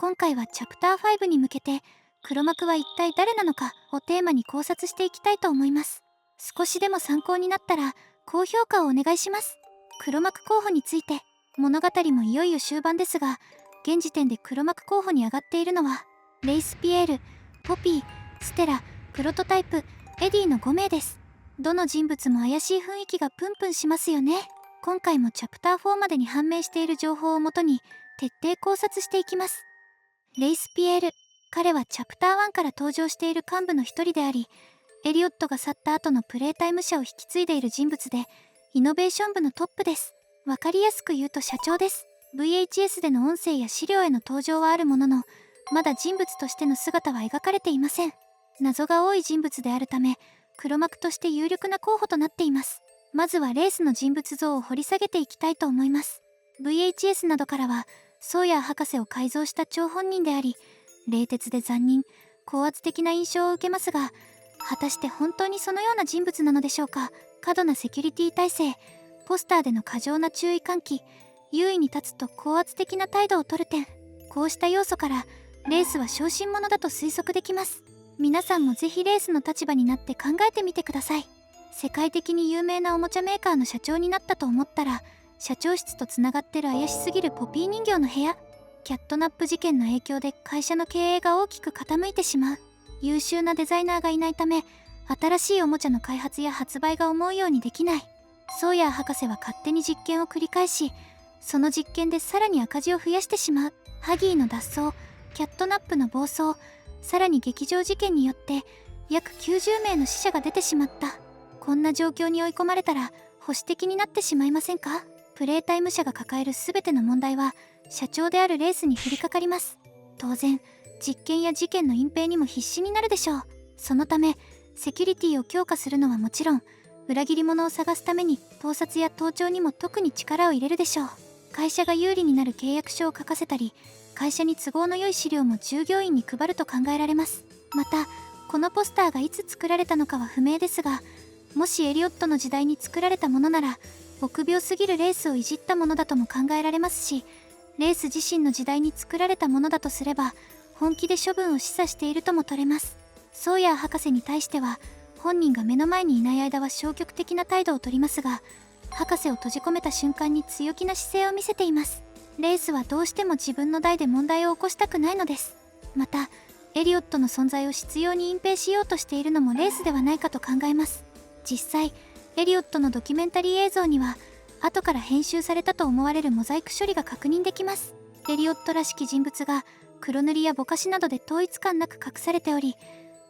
今回はチャプター5に向けて、黒幕は一体誰なのかをテーマに考察していきたいと思います。少しでも参考になったら、高評価をお願いします。黒幕候補について、物語もいよいよ終盤ですが、現時点で黒幕候補に上がっているのは、レイスピエール、ポピー、ステラ、プロトタイプ、エディの5名です。どの人物も怪しい雰囲気がプンプンしますよね。今回もチャプター4までに判明している情報をもとに、徹底考察していきます。レイスピエール、彼はチャプター1から登場している幹部の一人であり、エリオットが去った後のプレイタイム社を引き継いでいる人物で、イノベーション部のトップです。わかりやすく言うと社長です。VHS での音声や資料への登場はあるものの、まだ人物としての姿は描かれていません。謎が多い人物であるため、黒幕として有力な候補となっています。まずはレースの人物像を掘り下げていきたいと思います。VHS などからは、ソーヤー博士を改造した張本人であり、冷徹で残忍、高圧的な印象を受けますが、果たして本当にそのような人物なのでしょうか。過度なセキュリティ体制、ポスターでの過剰な注意喚起、優位に立つと高圧的な態度をとる点、こうした要素からレースは小心者だと推測できます。皆さんもぜひレースの立場になって考えてみてください。世界的に有名なおもちゃメーカーの社長になったと思ったら、社長室とつながってる怪しすぎるポピー人形の部屋、キャットナップ事件の影響で会社の経営が大きく傾いてしまう。優秀なデザイナーがいないため、新しいおもちゃの開発や発売が思うようにできない。ソーヤー博士は勝手に実験を繰り返し、その実験でさらに赤字を増やしてしまう。ハギーの脱走、キャットナップの暴走、さらに劇場事件によって約90名の死者が出てしまった。こんな状況に追い込まれたら保守的になってしまいませんか？プレイタイム社が抱える全ての問題は社長であるレースに降りかかります。当然、実験や事件の隠蔽にも必死になるでしょう。そのため、セキュリティを強化するのはもちろん、裏切り者を探すために盗撮や盗聴にも特に力を入れるでしょう。会社が有利になる契約書を書かせたり、会社に都合の良い資料も従業員に配ると考えられます。また、このポスターがいつ作られたのかは不明ですが、もしエリオットの時代に作られたものなら、臆病すぎるレースをいじったものだとも考えられますし、レース自身の時代に作られたものだとすれば、本気で処分を示唆しているとも取れます。ソーヤー博士に対しては、本人が目の前にいない間は消極的な態度をとりますが、博士を閉じ込めた瞬間に強気な姿勢を見せています。レースはどうしても自分の代で問題を起こしたくないのです。また、エリオットの存在を執拗に隠蔽しようとしているのもレースではないかと考えます。実際、エリオットのドキュメンタリー映像には、後から編集されたと思われるモザイク処理が確認できます。エリオットらしき人物が黒塗りやぼかしなどで統一感なく隠されており、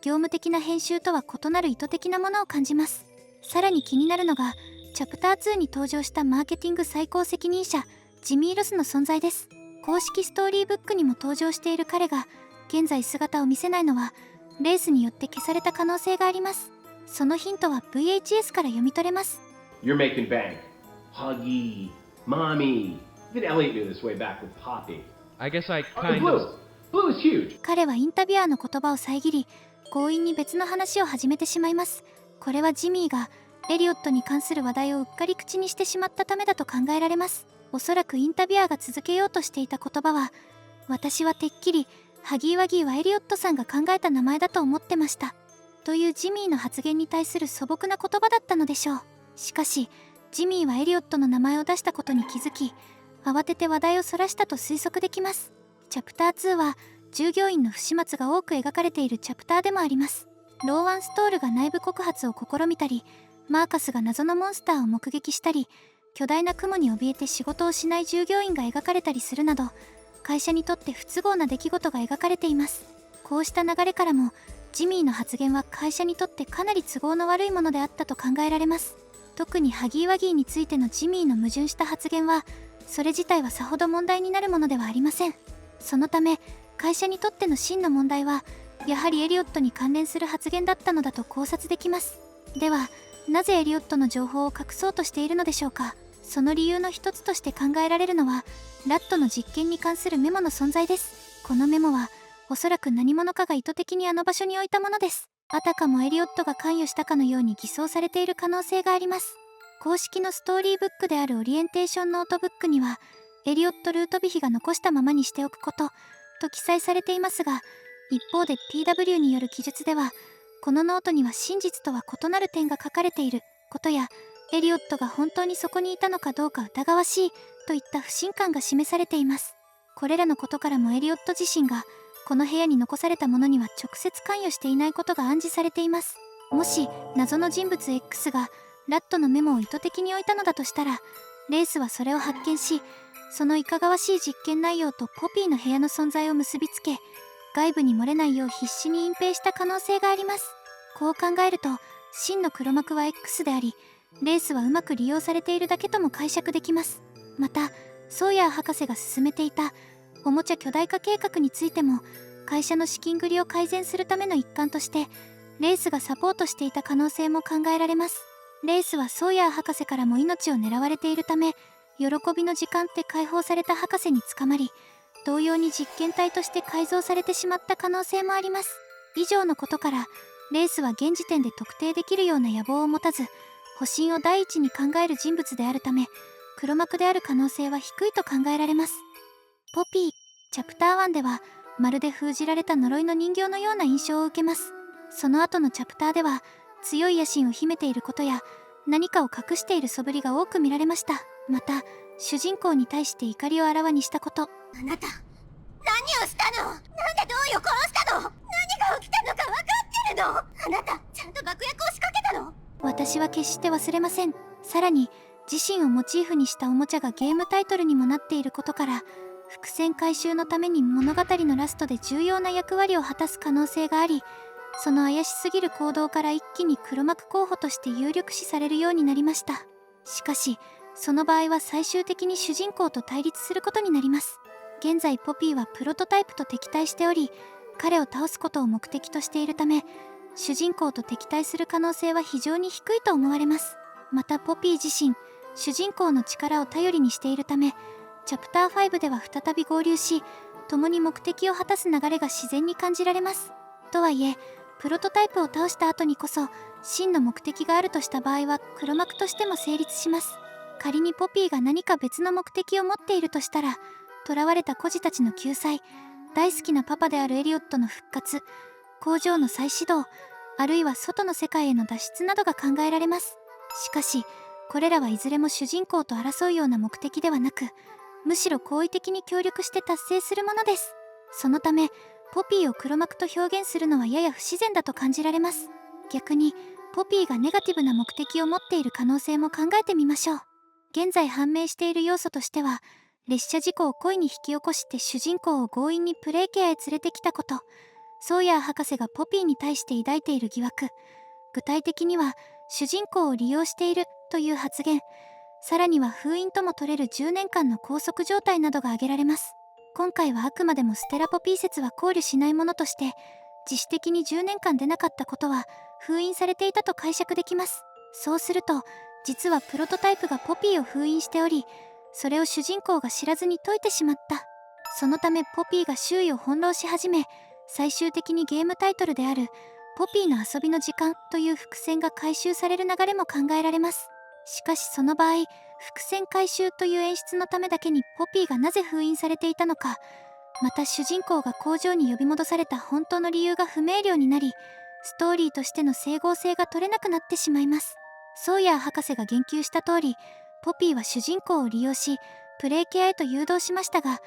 業務的な編集とは異なる意図的なものを感じます。さらに気になるのが、チャプター2に登場したマーケティング最高責任者、ジミー・ロスの存在です。公式ストーリーブックにも登場している彼が、現在姿を見せないのは、レースによって消された可能性があります。そのヒントは VHS から読み取れます。You're making bank. Huggy, mommy. Even Elliot knew this way back with Poppy. I guess I Oh, kind Blue. of. Blue is huge. 彼はインタビュアーの言葉を遮り、強引に別の話を始めてしまいます。これはジミーがエリオットに関する話題をうっかり口にしてしまったためだと考えられます。おそらくインタビュアーが続けようとしていた言葉は、私はてっきりハギーワギーはエリオットさんが考えた名前だと思ってましたというジミーの発言に対する素朴な言葉だったのでしょう。しかしジミーはエリオットの名前を出したことに気づき、慌てて話題をそらしたと推測できます。チャプター2は従業員の不始末が多く描かれているチャプターでもあります。ローワン・ストールが内部告発を試みたり、マーカスが謎のモンスターを目撃したり、巨大な雲に怯えて仕事をしない従業員が描かれたりするなど、会社にとって不都合な出来事が描かれています。こうした流れからも、ジミーの発言は会社にとってかなり都合の悪いものであったと考えられます。特にハギーワギーについてのジミーの矛盾した発言は、それ自体はさほど問題になるものではありません。そのため、会社にとっての真の問題は、やはりエリオットに関連する発言だったのだと考察できます。では、なぜエリオットの情報を隠そうとしているのでしょうか。その理由の一つとして考えられるのは、ラットの実験に関するメモの存在です。このメモは、おそらく何者かが意図的にあの場所に置いたものです。あたかもエリオットが関与したかのように偽装されている可能性があります。公式のストーリーブックであるオリエンテーションノートブックには、エリオット・ルートビヒが残したままにしておくこと、と記載されていますが、一方で PW による記述では、このノートには真実とは異なる点が書かれていることや、エリオットが本当にそこにいたのかどうか疑わしいといった不信感が示されています。これらのことからもエリオット自身がこの部屋に残されたものには直接関与していないことが暗示されています。もし謎の人物 X がラットのメモを意図的に置いたのだとしたら、レースはそれを発見し、そのいかがわしい実験内容とポピーの部屋の存在を結びつけ、外部に漏れないよう必死に隠蔽した可能性があります。こう考えると、真の黒幕は X であり、レースはうまく利用されているだけとも解釈できます。また、ソーヤー博士が進めていたおもちゃ巨大化計画についても、会社の資金繰りを改善するための一環として、レースがサポートしていた可能性も考えられます。レースはソーヤー博士からも命を狙われているため、喜びの時間って解放された博士に捕まり、同様に実験体として改造されてしまった可能性もあります。以上のことから、レースは現時点で特定できるような野望を持たず、保身を第一に考える人物であるため、黒幕である可能性は低いと考えられます。ポピー、チャプター1では、まるで封じられた呪いの人形のような印象を受けます。その後のチャプターでは、強い野心を秘めていることや、何かを隠している素振りが多く見られました。また、主人公に対して怒りをあらわにしたこと。あなた、何をしたの？なんでドンを殺したの？何が起きたのか分かってるの？あなた、ちゃんと爆薬を仕掛けたの？私は決して忘れません。さらに、自身をモチーフにしたおもちゃがゲームタイトルにもなっていることから、伏線回収のために物語のラストで重要な役割を果たす可能性があり、その怪しすぎる行動から一気に黒幕候補として有力視されるようになりました。しかし、その場合は最終的に主人公と対立することになります。現在ポピーはプロトタイプと敵対しており、彼を倒すことを目的としているため、主人公と敵対する可能性は非常に低いと思われます。またポピー自身、主人公の力を頼りにしているため、チャプター5では再び合流し、共に目的を果たす流れが自然に感じられます。とはいえ、プロトタイプを倒した後にこそ、真の目的があるとした場合は黒幕としても成立します。仮にポピーが何か別の目的を持っているとしたら、囚われた孤児たちの救済、大好きなパパであるエリオットの復活、工場の再始動、あるいは外の世界への脱出などが考えられます。しかし、これらはいずれも主人公と争うような目的ではなく、むしろ好意的に協力して達成するものです。そのため、ポピーを黒幕と表現するのはやや不自然だと感じられます。逆に、ポピーがネガティブな目的を持っている可能性も考えてみましょう。現在判明している要素としては、列車事故を故意に引き起こして主人公を強引にプレイケアへ連れてきたこと、ソーヤー博士がポピーに対して抱いている疑惑、具体的には主人公を利用しているという発言、さらには封印とも取れる10年間の拘束状態などが挙げられます。今回はあくまでもステラポピー説は考慮しないものとして、自主的に10年間出なかったことは封印されていたと解釈できます。そうすると、実はプロトタイプがポピーを封印しており、それを主人公が知らずに解いてしまった。そのためポピーが周囲を翻弄し始め、最終的にゲームタイトルであるポピーの遊びの時間という伏線が回収される流れも考えられます。しかしその場合、伏線回収という演出のためだけにポピーがなぜ封印されていたのか、また主人公が工場に呼び戻された本当の理由が不明瞭になり、ストーリーとしての整合性が取れなくなってしまいます。ソーヤー博士が言及した通り、ポピーは主人公を利用し、プレイケアへと誘導しましたが、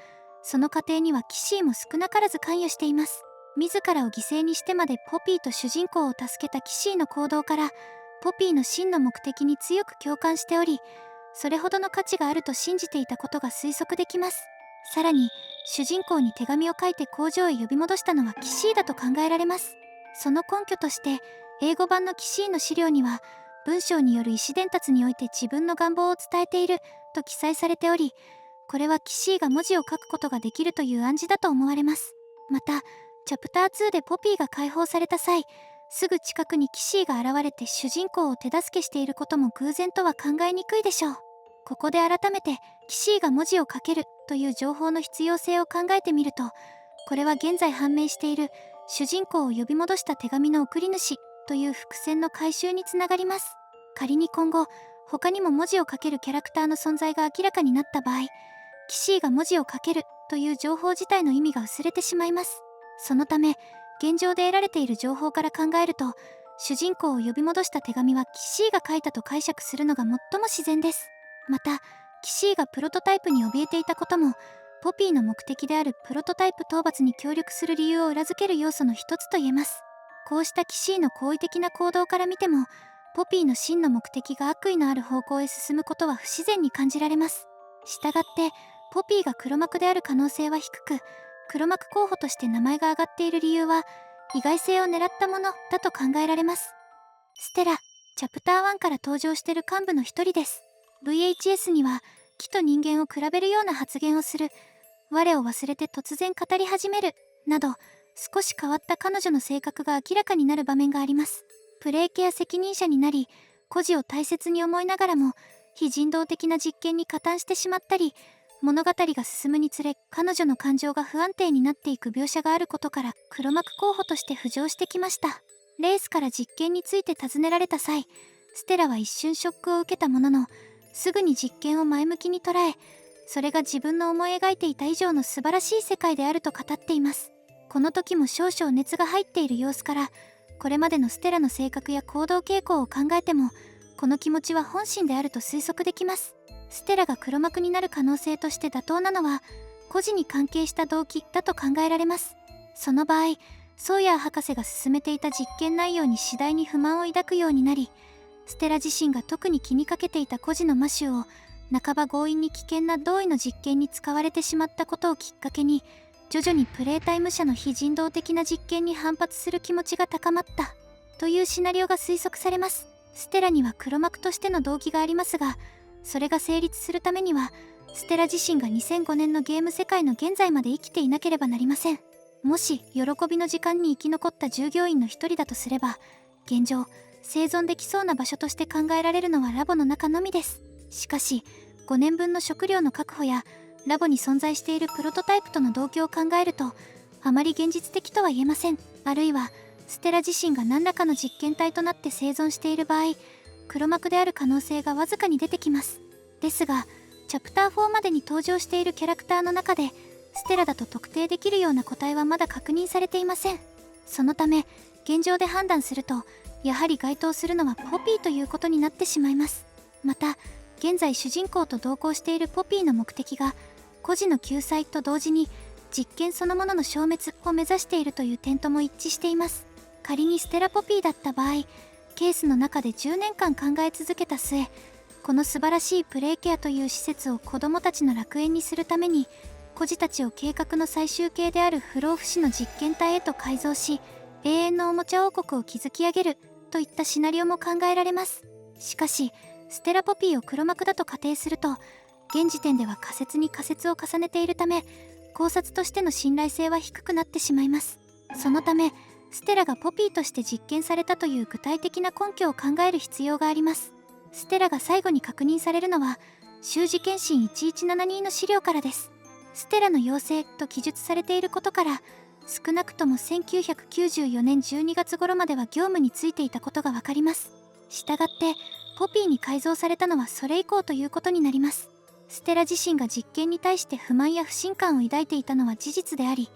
その過程にはキシーも少なからず関与しています。自らを犠牲にしてまでポピーと主人公を助けたキシーの行動から、ポピーの真の目的に強く共感しており、それほどの価値があると信じていたことが推測できます。さらに、主人公に手紙を書いて工場へ呼び戻したのはキシーだと考えられます。その根拠として、英語版のキシーの資料には、文章による意思伝達において自分の願望を伝えていると記載されており、これはキシーが文字を書くことができるという暗示だと思われます。また、チャプター2でポピーが解放された際、すぐ近くにキシーが現れて主人公を手助けしていることも偶然とは考えにくいでしょう。ここで改めてキシーが文字を書けるという情報の必要性を考えてみると、これは現在判明している主人公を呼び戻した手紙の送り主という伏線の回収につながります。仮に今後、他にも文字を書けるキャラクターの存在が明らかになった場合、キシーが文字を書けるという情報自体の意味が薄れてしまいます。そのため現状で得られている情報から考えると、主人公を呼び戻した手紙はキシーが書いたと解釈するのが最も自然です。またキシーがプロトタイプに怯えていたことも、ポピーの目的であるプロトタイプ討伐に協力する理由を裏付ける要素の一つと言えます。こうしたキシーの好意的な行動から見ても、ポピーの真の目的が悪意のある方向へ進むことは不自然に感じられます。したがってポピーが黒幕である可能性は低く、黒幕候補として名前が挙がっている理由は意外性を狙ったものだと考えられます。ステラ、チャプター1から登場している幹部の一人です。 VHS には木と人間を比べるような発言をする、我を忘れて突然語り始めるなど、少し変わった彼女の性格が明らかになる場面があります。プレイケア責任者になり、孤児を大切に思いながらも非人道的な実験に加担してしまったり、物語が進むにつれ彼女の感情が不安定になっていく描写があることから、黒幕候補として浮上してきました。レースから実験について尋ねられた際、ステラは一瞬ショックを受けたものの、すぐに実験を前向きに捉え、それが自分の思い描いていた以上の素晴らしい世界であると語っています。この時も少々熱が入っている様子から、これまでのステラの性格や行動傾向を考えても、この気持ちは本心であると推測できます。ステラが黒幕になる可能性として妥当なのは、孤児に関係した動機だと考えられます。その場合、ソーヤー博士が進めていた実験内容に次第に不満を抱くようになり、ステラ自身が特に気にかけていた孤児のマシューを半ば強引に危険な同意の実験に使われてしまったことをきっかけに、徐々にプレイタイム社の非人道的な実験に反発する気持ちが高まったというシナリオが推測されます。ステラには黒幕としての動機がありますが、それが成立するためにはステラ自身が2005年のゲーム世界の現在まで生きていなければなりません。もし喜びの時間に生き残った従業員の一人だとすれば、現状生存できそうな場所として考えられるのはラボの中のみです。しかし5年分の食料の確保やラボに存在しているプロトタイプとの同居を考えると、あまり現実的とは言えません。あるいはステラ自身が何らかの実験体となって生存している場合、黒幕である可能性がわずかに出てきます。ですがチャプター4までに登場しているキャラクターの中でステラだと特定できるような個体はまだ確認されていません。そのため現状で判断すると、やはり該当するのはポピーということになってしまいます。また現在主人公と同行しているポピーの目的が孤児の救済と同時に実験そのものの消滅を目指しているという点とも一致しています。仮にステラポピーだった場合、ケースの中で10年間考え続けた末、この素晴らしいプレイケアという施設を子どもたちの楽園にするために、孤児たちを計画の最終形である不老不死の実験体へと改造し、永遠のおもちゃ王国を築き上げるといったシナリオも考えられます。しかしステラポピーを黒幕だと仮定すると、現時点では仮説に仮説を重ねているため、考察としての信頼性は低くなってしまいます。そのためステラがポピーとして実験されたという具体的な根拠を考える必要があります。ステラが最後に確認されるのは修士検診1172の資料からです。ステラの陽性と記述されていることから、少なくとも1994年12月頃までは業務に就いていたことがわかります。したがってポピーに改造されたのはそれ以降ということになります。ステラ自身が実験に対して不満や不信感を抱いていたのは事実であり、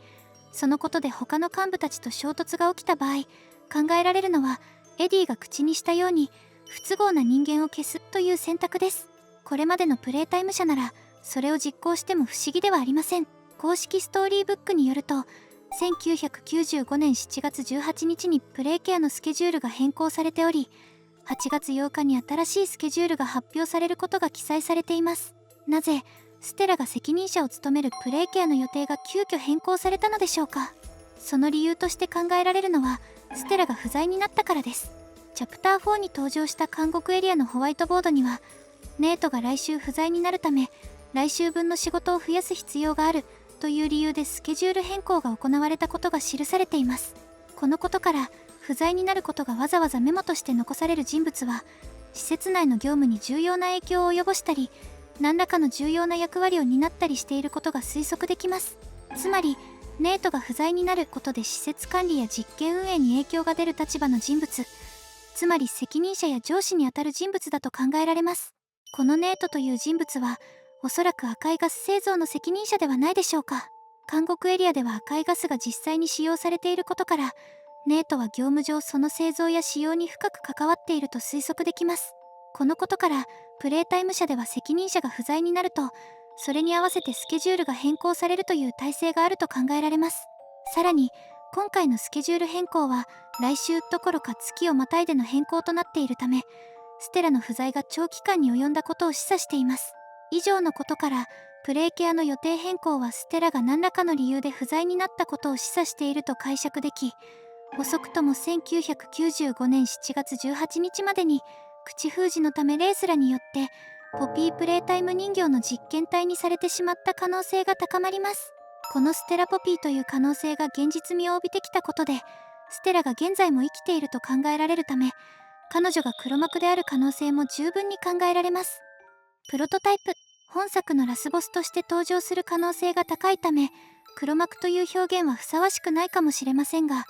そのことで他の幹部たちと衝突が起きた場合、考えられるのはエディが口にしたように不都合な人間を消すという選択です。これまでのプレイタイム社ならそれを実行しても不思議ではありません。公式ストーリーブックによると、1995年7月18日にプレイケアのスケジュールが変更されており、8月8日に新しいスケジュールが発表されることが記載されています。なぜステラが責任者を務めるプレイケアの予定が急遽変更されたのでしょうか。その理由として考えられるのはステラが不在になったからです。チャプター4に登場した監獄エリアのホワイトボードには、ネートが来週不在になるため来週分の仕事を増やす必要があるという理由でスケジュール変更が行われたことが記されています。このことから不在になることがわざわざメモとして残される人物は、施設内の業務に重要な影響を及ぼしたり、何らかの重要な役割を担ったりしていることが推測できます。つまりネートが不在になることで施設管理や実験運営に影響が出る立場の人物、つまり責任者や上司にあたる人物だと考えられます。このネートという人物はおそらく赤いガス製造の責任者ではないでしょうか。監獄エリアでは赤いガスが実際に使用されていることから、ネートは業務上その製造や使用に深く関わっていると推測できます。このことから、プレイタイム社では責任者が不在になると、それに合わせてスケジュールが変更されるという体制があると考えられます。さらに、今回のスケジュール変更は、来週どころか月をまたいでの変更となっているため、ステラの不在が長期間に及んだことを示唆しています。以上のことから、プレイケアの予定変更はステラが何らかの理由で不在になったことを示唆していると解釈でき、遅くとも1995年7月18日までに、口封じのためレースらによって、ポピープレイタイム人形の実験体にされてしまった可能性が高まります。このステラポピーという可能性が現実味を帯びてきたことで、ステラが現在も生きていると考えられるため、彼女が黒幕である可能性も十分に考えられます。プロトタイプ、本作のラスボスとして登場する可能性が高いため、黒幕という表現はふさわしくないかもしれませんが、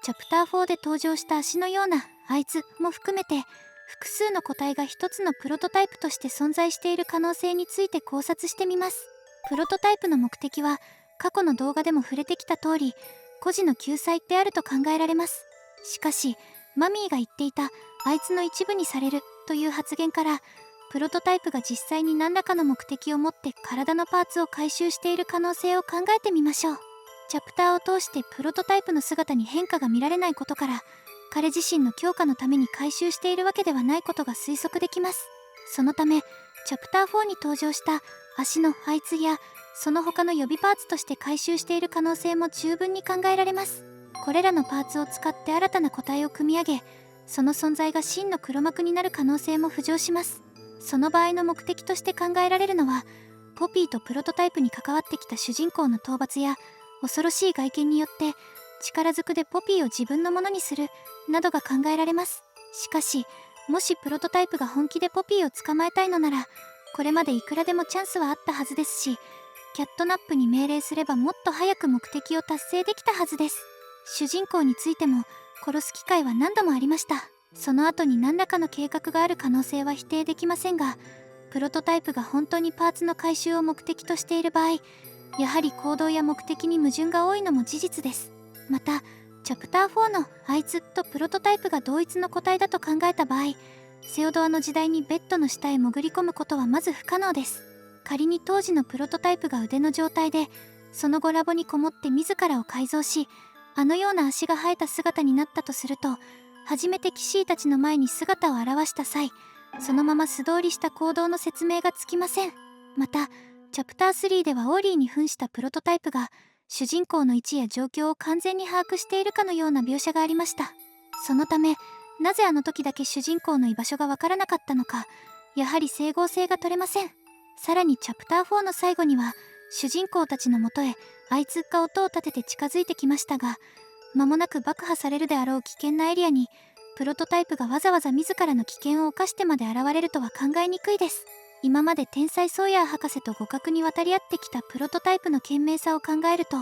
チャプター4で登場した足のようなあいつも含めて、複数の個体が一つのプロトタイプとして存在している可能性について考察してみます。プロトタイプの目的は、過去の動画でも触れてきた通り、孤児の救済であると考えられます。しかし、マミーが言っていたあいつの一部にされるという発言から、プロトタイプが実際に何らかの目的を持って体のパーツを回収している可能性を考えてみましょう。チャプターを通してプロトタイプの姿に変化が見られないことから、彼自身の強化のために回収しているわけではないことが推測できます。そのため、チャプター4に登場した足のあいつや、その他の予備パーツとして回収している可能性も十分に考えられます。これらのパーツを使って新たな個体を組み上げ、その存在が真の黒幕になる可能性も浮上します。その場合の目的として考えられるのは、ポピーとプロトタイプに関わってきた主人公の討伐や、恐ろしい外見によって力ずくでポピーを自分のものにするなどが考えられます。しかし、もしプロトタイプが本気でポピーを捕まえたいのなら、これまでいくらでもチャンスはあったはずですし、キャットナップに命令すればもっと早く目的を達成できたはずです。主人公についても殺す機会は何度もありました。その後に何らかの計画がある可能性は否定できませんが、プロトタイプが本当にパーツの回収を目的としている場合、やはり行動や目的に矛盾が多いのも事実です。また、チャプター4のあいつとプロトタイプが同一の個体だと考えた場合、セオドアの時代にベッドの下へ潜り込むことはまず不可能です。仮に当時のプロトタイプが腕の状態で、その後ラボにこもって自らを改造し、あのような足が生えた姿になったとすると、初めて騎士たちの前に姿を現した際、そのまま素通りした行動の説明がつきません。また、チャプター3ではオーリーに扮したプロトタイプが、主人公の位置や状況を完全に把握しているかのような描写がありました。そのため、なぜあの時だけ主人公の居場所がわからなかったのか、やはり整合性が取れません。さらにチャプター4の最後には、主人公たちのもとへあいつが音を立てて近づいてきましたが、間もなく爆破されるであろう危険なエリアに、プロトタイプがわざわざ自らの危険を冒してまで現れるとは考えにくいです。今まで天才ソーヤー博士と互角に渡り合ってきたプロトタイプの賢明さを考えると、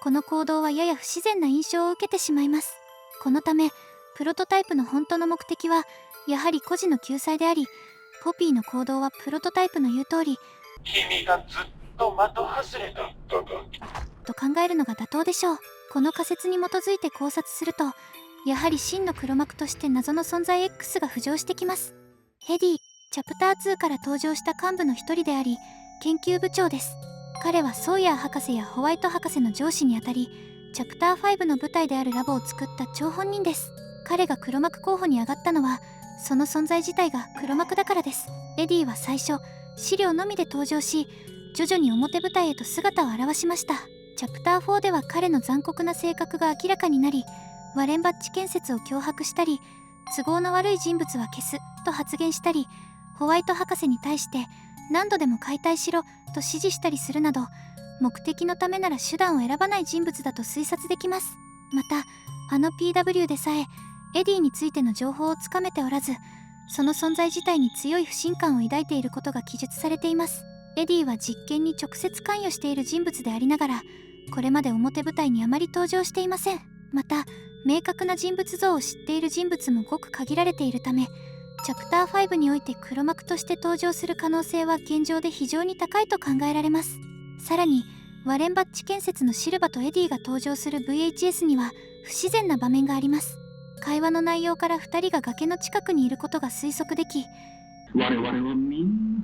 この行動はやや不自然な印象を受けてしまいます。このため、プロトタイプの本当の目的は、やはり孤児の救済であり、ポピーの行動はプロトタイプの言う通り、君がずっと的外れだったが、と考えるのが妥当でしょう。この仮説に基づいて考察すると、やはり真の黒幕として謎の存在 X が浮上してきます。ヘディ、チャプター2から登場した幹部の一人であり、研究部長です。彼はソーヤー博士やホワイト博士の上司にあたり、チャプター5の舞台であるラボを作った張本人です。彼が黒幕候補に上がったのは、その存在自体が黒幕だからです。エディは最初、資料のみで登場し、徐々に表舞台へと姿を現しました。チャプター4では彼の残酷な性格が明らかになり、ワレンバッジ建設を脅迫したり、都合の悪い人物は消すと発言したり、ホワイト博士に対して何度でも解体しろと指示したりするなど、目的のためなら手段を選ばない人物だと推察できます。また、あの PW でさえエディについての情報をつかめておらず、その存在自体に強い不信感を抱いていることが記述されています。エディは実験に直接関与している人物でありながら、これまで表舞台にあまり登場していません。また、明確な人物像を知っている人物もごく限られているため、チャプター5において黒幕として登場する可能性は現状で非常に高いと考えられます。さらにワレンバッチ建設のシルバとエディが登場する VHS には不自然な場面があります。会話の内容から2人が崖の近くにいることが推測でき、我々はみん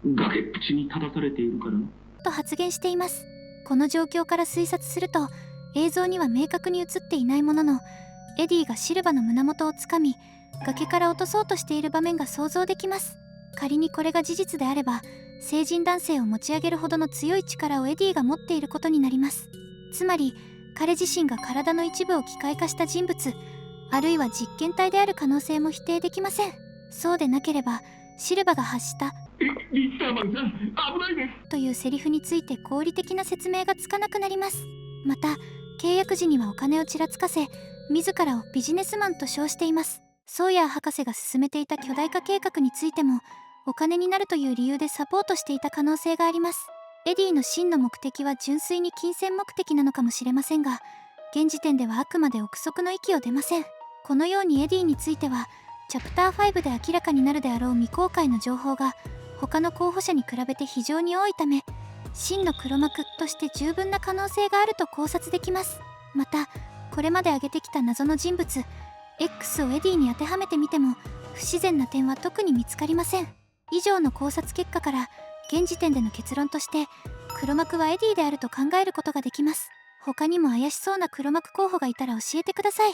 な崖っぷちに立たされているからなと発言しています。この状況から推察すると、映像には明確に映っていないものの、エディがシルバの胸元をつかみ崖から落とそうとしている場面が想像できます。仮にこれが事実であれば、成人男性を持ち上げるほどの強い力をエディが持っていることになります。つまり彼自身が体の一部を機械化した人物、あるいは実験体である可能性も否定できません。そうでなければシルバが発したリッターマンさん危ないですというセリフについて合理的な説明がつかなくなります。また契約時にはお金をちらつかせ、自らをビジネスマンと称しています。ソーヤー博士が進めていた巨大化計画についてもお金になるという理由でサポートしていた可能性があります。エディの真の目的は純粋に金銭目的なのかもしれませんが、現時点ではあくまで憶測の域を出ません。このようにエディについてはチャプター5で明らかになるであろう未公開の情報が他の候補者に比べて非常に多いため、真の黒幕として十分な可能性があると考察できます。またこれまで挙げてきた謎の人物 X をエディに当てはめてみても不自然な点は特に見つかりません。以上の考察結果から現時点での結論として黒幕はエディであると考えることができます。他にも怪しそうな黒幕候補がいたら教えてください。